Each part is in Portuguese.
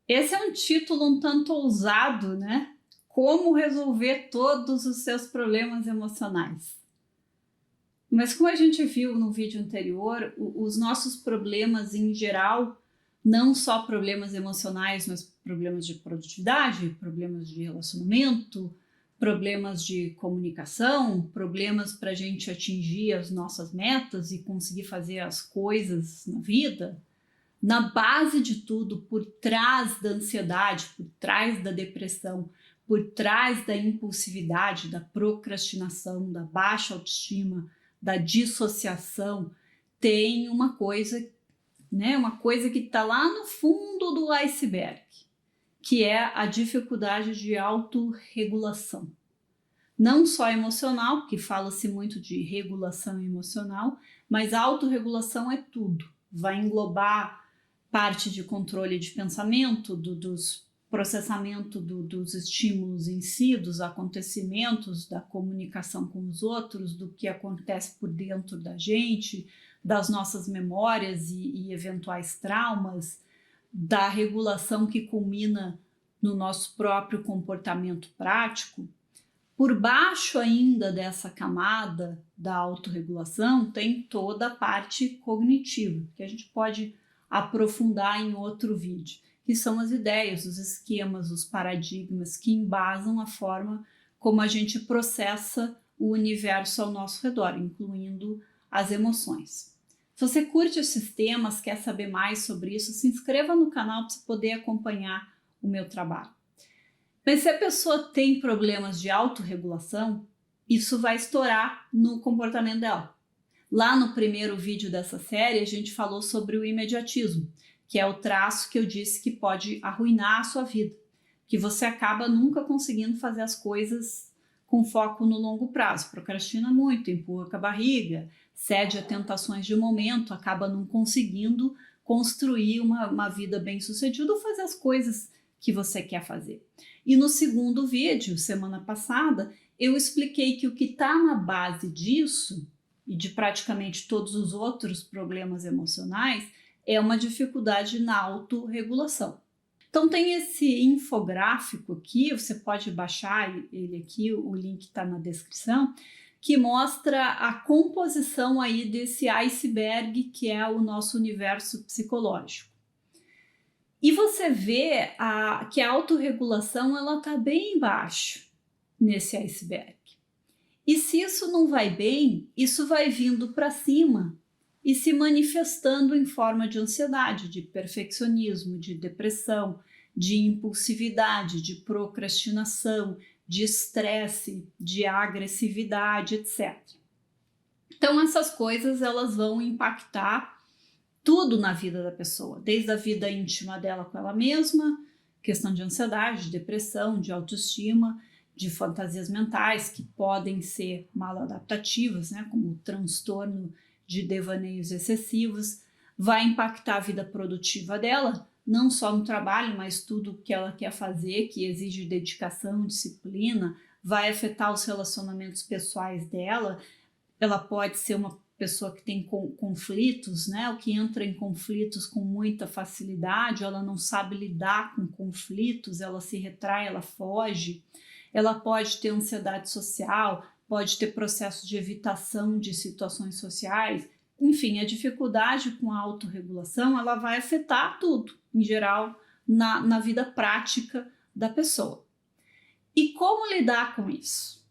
Esse é um título um tanto ousado, né? Como resolver todos os seus problemas emocionais. Mas como a gente viu no vídeo anterior, os nossos problemas em geral, não só problemas emocionais, mas problemas de produtividade, problemas de relacionamento, problemas de comunicação, problemas para a gente atingir as nossas metas e conseguir fazer as coisas na vida, na base de tudo, por trás da ansiedade, por trás da depressão, por trás da impulsividade, da procrastinação, da baixa autoestima, da dissociação, tem uma coisa, né? Uma coisa que está lá no fundo do iceberg, que é a dificuldade de autorregulação. Não só emocional, porque fala-se muito de regulação emocional, mas a autorregulação é tudo. Vai englobar parte de controle de pensamento, dos processamento dos estímulos em si, dos acontecimentos, da comunicação com os outros, do que acontece por dentro da gente, das nossas memórias e eventuais traumas, da regulação que culmina no nosso próprio comportamento prático. Por baixo ainda dessa camada da autorregulação tem toda a parte cognitiva, que a gente pode aprofundar em outro vídeo, que são as ideias, os esquemas, os paradigmas que embasam a forma como a gente processa o universo ao nosso redor, incluindo as emoções. Se você curte esses temas, quer saber mais sobre isso, se inscreva no canal para você poder acompanhar o meu trabalho. Mas se a pessoa tem problemas de autorregulação, isso vai estourar no comportamento dela. Lá no primeiro vídeo dessa série, a gente falou sobre o imediatismo, que é o traço que eu disse que pode arruinar a sua vida, que você acaba nunca conseguindo fazer as coisas com foco no longo prazo, procrastina muito, empurra com a barriga, cede a tentações de momento, acaba não conseguindo construir uma vida bem-sucedida ou fazer as coisas que você quer fazer. E no segundo vídeo, semana passada, eu expliquei que o que está na base disso e de praticamente todos os outros problemas emocionais é uma dificuldade na autorregulação. Então tem esse infográfico aqui, você pode baixar ele aqui, o link está na descrição, que mostra a composição aí desse iceberg que é o nosso universo psicológico. E você vê que a autorregulação ela está bem embaixo nesse iceberg. E se isso não vai bem, isso vai vindo para cima e se manifestando em forma de ansiedade, de perfeccionismo, de depressão, de impulsividade, de procrastinação, de estresse, de agressividade, etc. Então essas coisas elas vão impactar tudo na vida da pessoa, desde a vida íntima dela com ela mesma, questão de ansiedade, de depressão, de autoestima, de fantasias mentais que podem ser maladaptativas, né, como o transtorno de devaneios excessivos, vai impactar a vida produtiva dela, não só no trabalho, mas tudo que ela quer fazer, que exige dedicação, disciplina, vai afetar os relacionamentos pessoais dela. Ela pode ser uma pessoa que tem conflitos, né, ou que entra em conflitos com muita facilidade, ela não sabe lidar com conflitos, ela se retrai, ela foge, ela pode ter ansiedade social, pode ter processo de evitação de situações sociais, enfim, a dificuldade com a autorregulação, ela vai afetar tudo, em geral, na vida prática da pessoa. E como lidar com isso?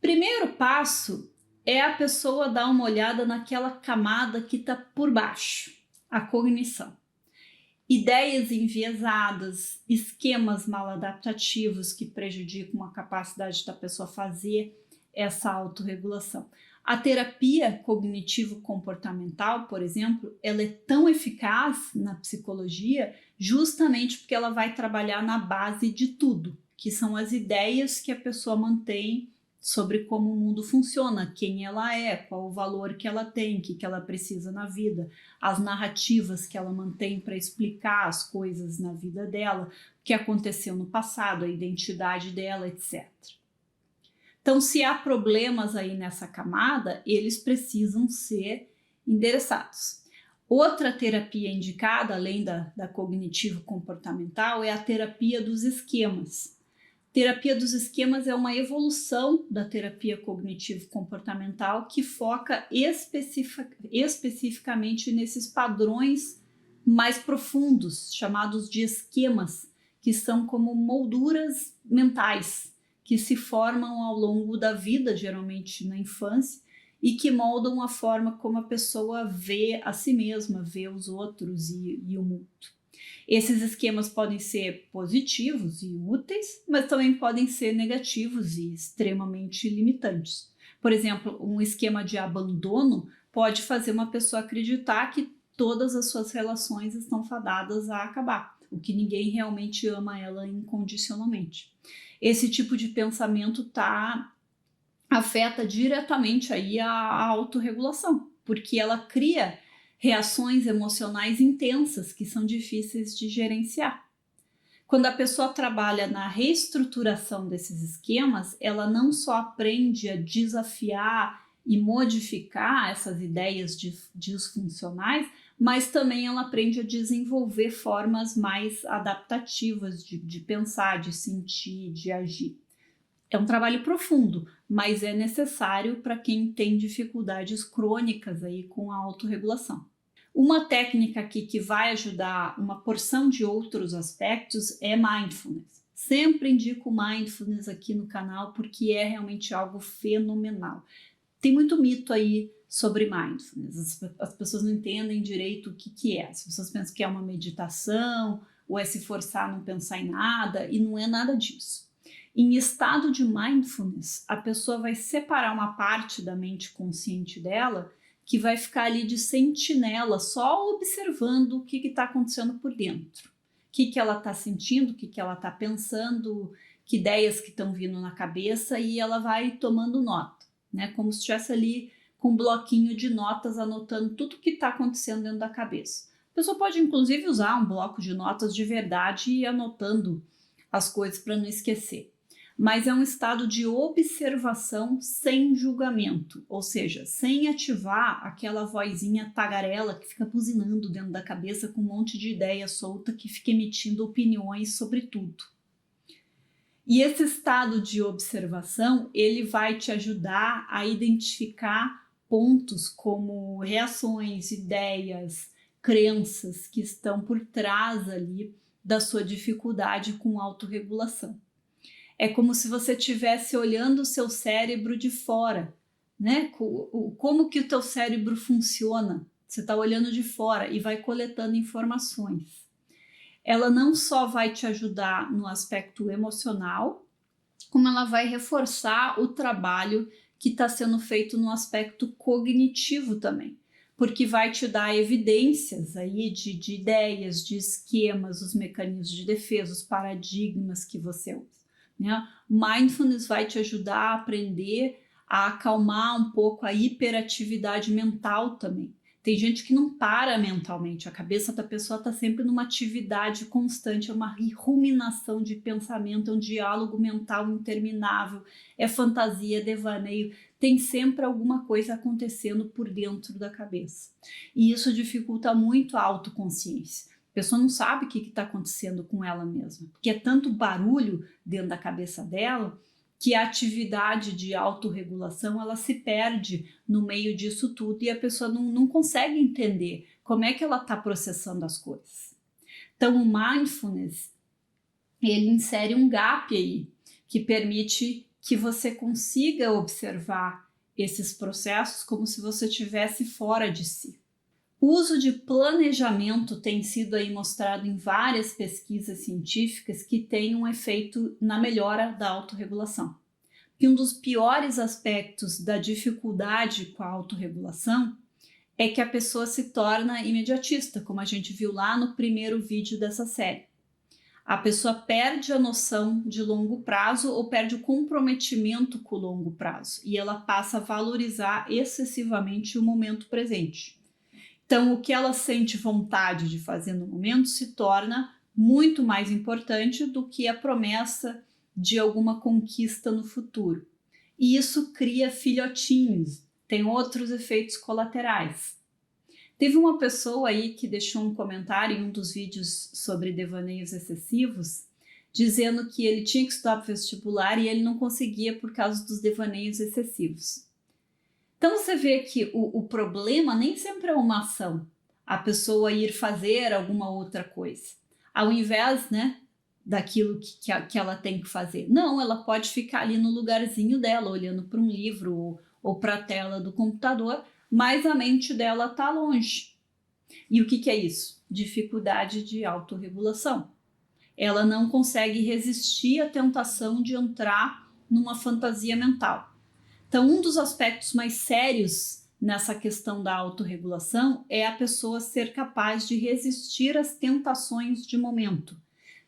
Primeiro passo é a pessoa dar uma olhada naquela camada que está por baixo, a cognição. Ideias enviesadas, esquemas maladaptativos que prejudicam a capacidade da pessoa fazer essa autorregulação. A terapia cognitivo-comportamental, por exemplo, ela é tão eficaz na psicologia justamente porque ela vai trabalhar na base de tudo, que são as ideias que a pessoa mantém sobre como o mundo funciona, quem ela é, qual o valor que ela tem, o que ela precisa na vida, as narrativas que ela mantém para explicar as coisas na vida dela, o que aconteceu no passado, a identidade dela, etc. Então, se há problemas aí nessa camada, eles precisam ser endereçados. Outra terapia indicada, além da cognitivo-comportamental, é a terapia dos esquemas. Terapia dos esquemas é uma evolução da terapia cognitivo-comportamental que foca especificamente nesses padrões mais profundos, chamados de esquemas, que são como molduras mentais que se formam ao longo da vida, geralmente na infância, e que moldam a forma como a pessoa vê a si mesma, vê os outros e o mundo. Esses esquemas podem ser positivos e úteis, mas também podem ser negativos e extremamente limitantes. Por exemplo, um esquema de abandono pode fazer uma pessoa acreditar que todas as suas relações estão fadadas a acabar, o que ninguém realmente ama ela incondicionalmente. Esse tipo de pensamento afeta diretamente aí a autorregulação, porque ela cria reações emocionais intensas que são difíceis de gerenciar. Quando a pessoa trabalha na reestruturação desses esquemas, ela não só aprende a desafiar e modificar essas ideias disfuncionais, mas também ela aprende a desenvolver formas mais adaptativas de pensar, de sentir, de agir. É um trabalho profundo, mas é necessário para quem tem dificuldades crônicas aí com a autorregulação. Uma técnica aqui que vai ajudar uma porção de outros aspectos é mindfulness. Sempre indico mindfulness aqui no canal porque é realmente algo fenomenal. Tem muito mito aí sobre mindfulness. As pessoas não entendem direito o que é. As pessoas pensam que é uma meditação ou é se forçar a não pensar em nada, e não é nada disso. Em estado de mindfulness, a pessoa vai separar uma parte da mente consciente dela que vai ficar ali de sentinela, só observando o que está acontecendo por dentro. O que ela está sentindo, o que ela está pensando, que ideias que estão vindo na cabeça, e ela vai tomando nota, né? Como se estivesse ali com um bloquinho de notas, anotando tudo o que está acontecendo dentro da cabeça. A pessoa pode, inclusive, usar um bloco de notas de verdade e ir anotando as coisas para não esquecer. Mas é um estado de observação sem julgamento, ou seja, sem ativar aquela vozinha tagarela que fica buzinando dentro da cabeça com um monte de ideia solta que fica emitindo opiniões sobre tudo. E esse estado de observação, ele vai te ajudar a identificar pontos como reações, ideias, crenças que estão por trás ali da sua dificuldade com autorregulação. É como se você estivesse olhando o seu cérebro de fora, né? Como que o teu cérebro funciona. Você está olhando de fora e vai coletando informações. Ela não só vai te ajudar no aspecto emocional, como ela vai reforçar o trabalho que está sendo feito no aspecto cognitivo também, porque vai te dar evidências aí de ideias, de esquemas, os mecanismos de defesa, os paradigmas que você usa. Né? Mindfulness vai te ajudar a aprender a acalmar um pouco a hiperatividade mental também. Tem gente que não para mentalmente, a cabeça da pessoa está sempre numa atividade constante, é uma ruminação de pensamento, é um diálogo mental interminável, é fantasia, é devaneio, tem sempre alguma coisa acontecendo por dentro da cabeça. E isso dificulta muito a autoconsciência. A pessoa não sabe o que está acontecendo com ela mesma, porque é tanto barulho dentro da cabeça dela que a atividade de autorregulação ela se perde no meio disso tudo e a pessoa não consegue entender como é que ela está processando as coisas. Então o mindfulness, ele insere um gap aí, que permite que você consiga observar esses processos como se você estivesse fora de si. O uso de planejamento tem sido aí mostrado em várias pesquisas científicas que tem um efeito na melhora da autorregulação. E um dos piores aspectos da dificuldade com a autorregulação é que a pessoa se torna imediatista, como a gente viu lá no primeiro vídeo dessa série. A pessoa perde a noção de longo prazo ou perde o comprometimento com o longo prazo e ela passa a valorizar excessivamente o momento presente. Então, o que ela sente vontade de fazer no momento se torna muito mais importante do que a promessa de alguma conquista no futuro. E isso cria filhotinhos, tem outros efeitos colaterais. Teve uma pessoa aí que deixou um comentário em um dos vídeos sobre devaneios excessivos, dizendo que ele tinha que estudar para o vestibular e ele não conseguia por causa dos devaneios excessivos. Então você vê que o problema nem sempre é uma ação, a pessoa ir fazer alguma outra coisa, ao invés, né, daquilo que ela tem que fazer. Não, ela pode ficar ali no lugarzinho dela, olhando para um livro ou para a tela do computador, mas a mente dela está longe. E o que é isso? Dificuldade de autorregulação. Ela não consegue resistir à tentação de entrar numa fantasia mental. Então, um dos aspectos mais sérios nessa questão da autorregulação é a pessoa ser capaz de resistir às tentações de momento,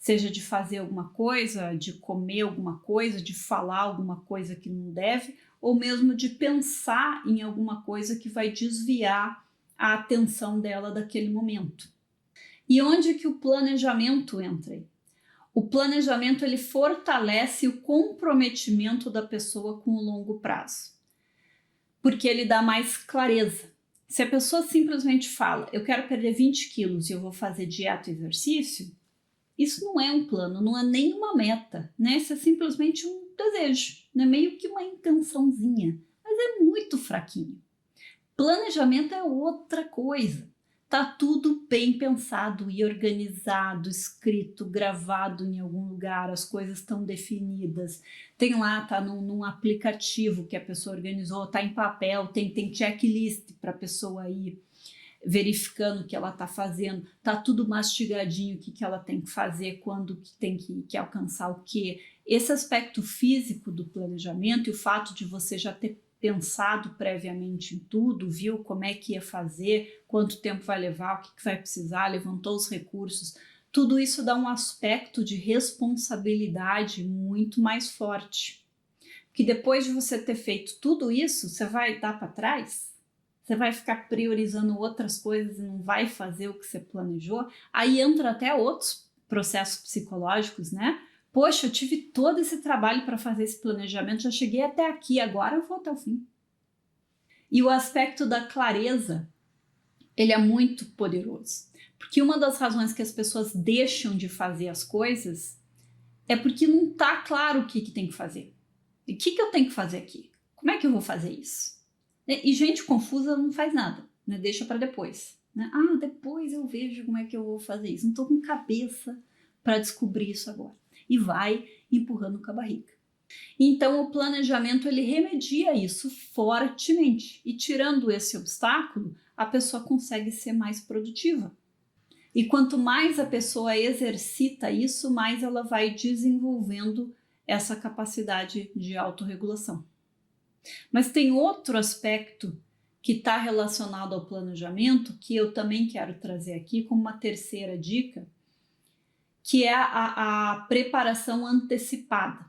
seja de fazer alguma coisa, de comer alguma coisa, de falar alguma coisa que não deve, ou mesmo de pensar em alguma coisa que vai desviar a atenção dela daquele momento. E onde que o planejamento entra aí? O planejamento ele fortalece o comprometimento da pessoa com o longo prazo, porque ele dá mais clareza. Se a pessoa simplesmente fala, eu quero perder 20 quilos e eu vou fazer dieta e exercício, isso não é um plano, não é nem uma meta, né? Isso é simplesmente um desejo, né? Meio que uma intençãozinha, mas é muito fraquinho. Planejamento é outra coisa. Tá tudo bem pensado e organizado, escrito, gravado em algum lugar, as coisas estão definidas. Tem lá, tá num aplicativo que a pessoa organizou, tá em papel, tem checklist para a pessoa ir verificando o que ela está fazendo, tá tudo mastigadinho, o que ela tem que fazer, quando que tem que alcançar o quê. Esse aspecto físico do planejamento e o fato de você já ter pensado previamente em tudo, viu como é que ia fazer, quanto tempo vai levar, o que vai precisar, levantou os recursos, tudo isso dá um aspecto de responsabilidade muito mais forte. Porque depois de você ter feito tudo isso, você vai dar para trás? Você vai ficar priorizando outras coisas e não vai fazer o que você planejou? Aí entra até outros processos psicológicos, né? Poxa, eu tive todo esse trabalho para fazer esse planejamento, já cheguei até aqui, agora eu vou até o fim. E o aspecto da clareza, ele é muito poderoso. Porque uma das razões que as pessoas deixam de fazer as coisas é porque não está claro o que tem que fazer. E o que eu tenho que fazer aqui? Como é que eu vou fazer isso? E gente confusa não faz nada, né? Deixa para depois. Né? Ah, depois eu vejo como é que eu vou fazer isso. Não estou com cabeça para descobrir isso agora. E vai empurrando com a barriga. Então o planejamento ele remedia isso fortemente e tirando esse obstáculo, a pessoa consegue ser mais produtiva. E quanto mais a pessoa exercita isso, mais ela vai desenvolvendo essa capacidade de autorregulação. Mas tem outro aspecto que está relacionado ao planejamento que eu também quero trazer aqui como uma terceira dica, que é a preparação antecipada.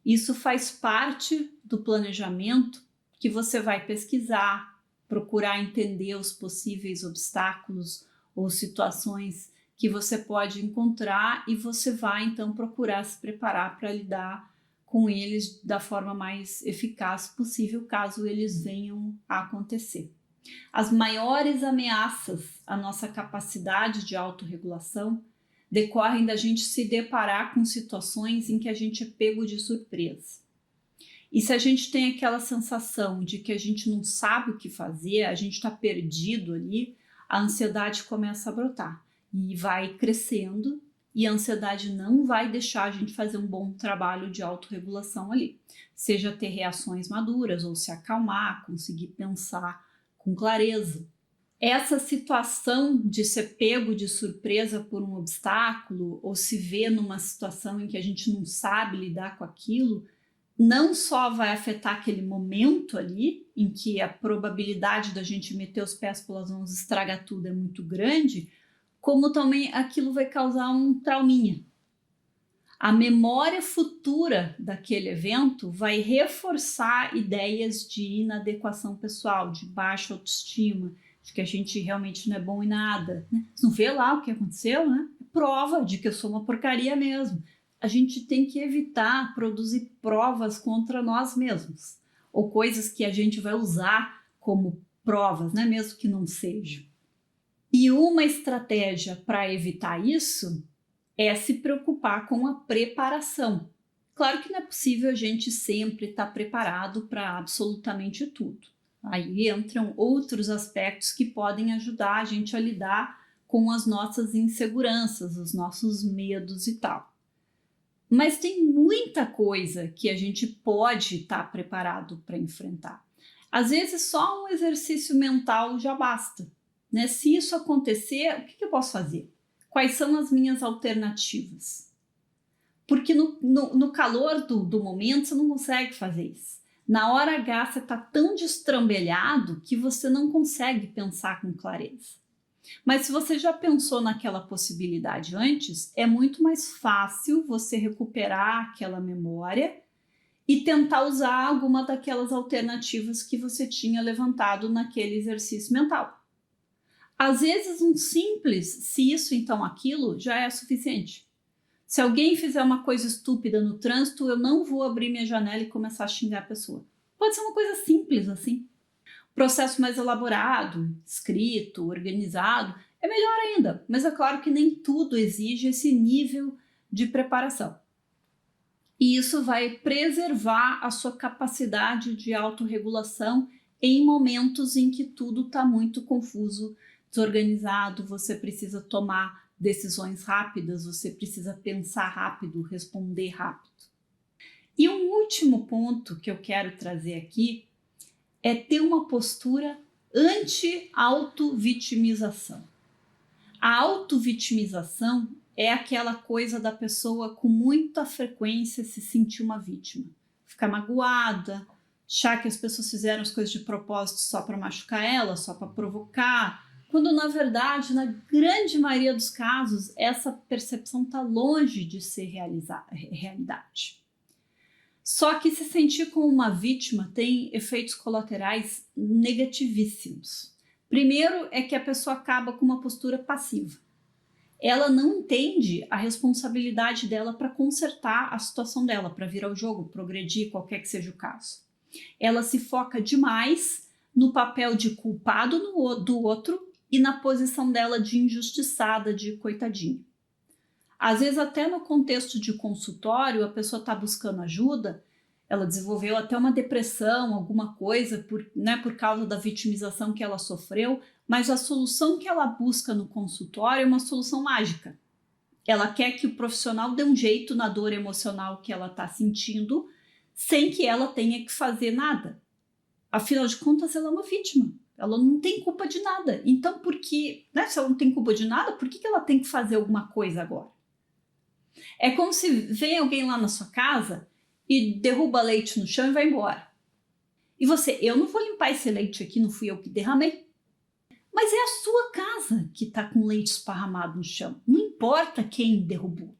Isso faz parte do planejamento que você vai pesquisar, procurar entender os possíveis obstáculos ou situações que você pode encontrar e você vai então procurar se preparar para lidar com eles da forma mais eficaz possível, caso eles venham a acontecer. As maiores ameaças à nossa capacidade de autorregulação decorrem da gente se deparar com situações em que a gente é pego de surpresa. E se a gente tem aquela sensação de que a gente não sabe o que fazer, a gente está perdido ali, a ansiedade começa a brotar e vai crescendo, e a ansiedade não vai deixar a gente fazer um bom trabalho de autorregulação ali. Seja ter reações maduras ou se acalmar, conseguir pensar com clareza. Essa situação de ser pego de surpresa por um obstáculo ou se ver numa situação em que a gente não sabe lidar com aquilo, não só vai afetar aquele momento ali, em que a probabilidade da gente meter os pés pelas mãos e estragar tudo é muito grande, como também aquilo vai causar um trauminha. A memória futura daquele evento vai reforçar ideias de inadequação pessoal, de baixa autoestima, de que a gente realmente não é bom em nada. Né? Você não vê lá o que aconteceu, né? É prova de que eu sou uma porcaria mesmo. A gente tem que evitar produzir provas contra nós mesmos, ou coisas que a gente vai usar como provas, né? Mesmo que não sejam. E uma estratégia para evitar isso é se preocupar com a preparação. Claro que não é possível a gente sempre estar preparado para absolutamente tudo. Aí entram outros aspectos que podem ajudar a gente a lidar com as nossas inseguranças, os nossos medos e tal. Mas tem muita coisa que a gente pode estar preparado para enfrentar. Às vezes só um exercício mental já basta, né? Se isso acontecer, o que eu posso fazer? Quais são as minhas alternativas? Porque no calor do momento você não consegue fazer isso. Na hora H você está tão destrambelhado que você não consegue pensar com clareza. Mas se você já pensou naquela possibilidade antes, é muito mais fácil você recuperar aquela memória e tentar usar alguma daquelas alternativas que você tinha levantado naquele exercício mental. Às vezes um simples, se isso então aquilo, já é suficiente. Se alguém fizer uma coisa estúpida no trânsito, eu não vou abrir minha janela e começar a xingar a pessoa. Pode ser uma coisa simples assim. Processo mais elaborado, escrito, organizado, é melhor ainda, mas é claro que nem tudo exige esse nível de preparação. E isso vai preservar a sua capacidade de autorregulação em momentos em que tudo está muito confuso, desorganizado, você precisa tomar decisões rápidas, você precisa pensar rápido, responder rápido. E um último ponto que eu quero trazer aqui é ter uma postura anti-autovitimização. A autovitimização é aquela coisa da pessoa com muita frequência se sentir uma vítima. Ficar magoada, achar que as pessoas fizeram as coisas de propósito só para machucar ela, só para provocar, quando na verdade, na grande maioria dos casos, essa percepção está longe de ser realidade. Só que se sentir como uma vítima tem efeitos colaterais negativíssimos. Primeiro é que a pessoa acaba com uma postura passiva. Ela não entende a responsabilidade dela para consertar a situação dela, para virar o jogo, progredir, qualquer que seja o caso. Ela se foca demais no papel de culpado do outro e na posição dela de injustiçada, de coitadinha. Às vezes até no contexto de consultório, a pessoa está buscando ajuda, ela desenvolveu até uma depressão, alguma coisa, por causa da vitimização que ela sofreu, mas a solução que ela busca no consultório é uma solução mágica. Ela quer que o profissional dê um jeito na dor emocional que ela está sentindo, sem que ela tenha que fazer nada. Afinal de contas, ela é uma vítima. Ela não tem culpa de nada. Então, se ela não tem culpa de nada, por que ela tem que fazer alguma coisa agora? É como se vem alguém lá na sua casa e derruba leite no chão e vai embora. E você, eu não vou limpar esse leite aqui, não fui eu que derramei. Mas é a sua casa que está com leite esparramado no chão. Não importa quem derrubou.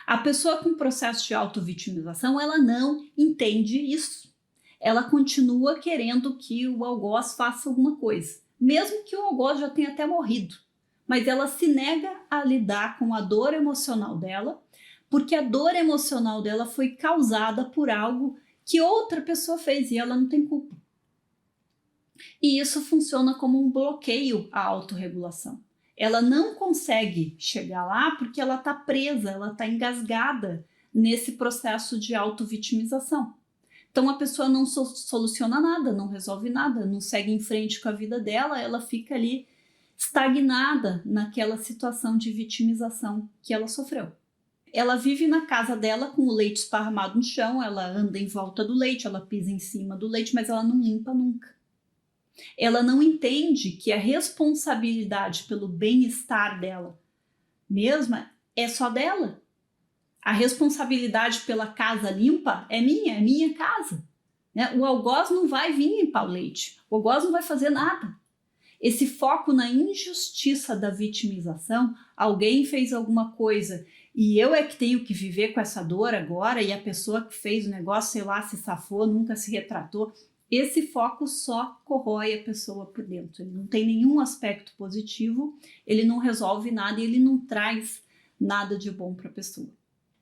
A pessoa com processo de autovitimização, ela não entende isso. Ela continua querendo que o algoz faça alguma coisa, mesmo que o algoz já tenha até morrido. Mas ela se nega a lidar com a dor emocional dela, porque a dor emocional dela foi causada por algo que outra pessoa fez e ela não tem culpa. E isso funciona como um bloqueio à autorregulação. Ela não consegue chegar lá porque ela está presa, ela está engasgada nesse processo de autovitimização. Então a pessoa não soluciona nada, não resolve nada, não segue em frente com a vida dela, ela fica ali estagnada naquela situação de vitimização que ela sofreu. Ela vive na casa dela com o leite esparramado no chão, ela anda em volta do leite, ela pisa em cima do leite, mas ela não limpa nunca. Ela não entende que a responsabilidade pelo bem-estar dela mesma é só dela. A responsabilidade pela casa limpa é minha casa. Né? O algoz não vai vir limpar o leite, o algoz não vai fazer nada. Esse foco na injustiça da vitimização, alguém fez alguma coisa e eu é que tenho que viver com essa dor agora e a pessoa que fez o negócio, sei lá, se safou, nunca se retratou. Esse foco só corrói a pessoa por dentro. Ele não tem nenhum aspecto positivo, ele não resolve nada e ele não traz nada de bom para a pessoa.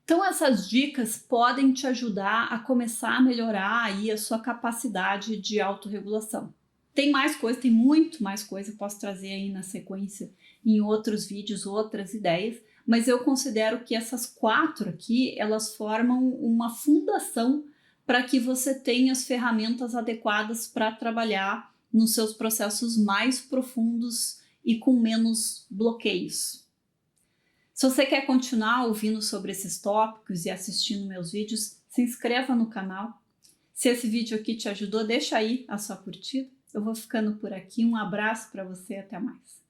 Então essas dicas podem te ajudar a começar a melhorar aí a sua capacidade de autorregulação. Tem mais coisa, tem muito mais coisa, posso trazer aí na sequência em outros vídeos, outras ideias, mas eu considero que essas 4 aqui, elas formam uma fundação para que você tenha as ferramentas adequadas para trabalhar nos seus processos mais profundos e com menos bloqueios. Se você quer continuar ouvindo sobre esses tópicos e assistindo meus vídeos, se inscreva no canal. Se esse vídeo aqui te ajudou, deixa aí a sua curtida. Eu vou ficando por aqui. Um abraço para você, até mais.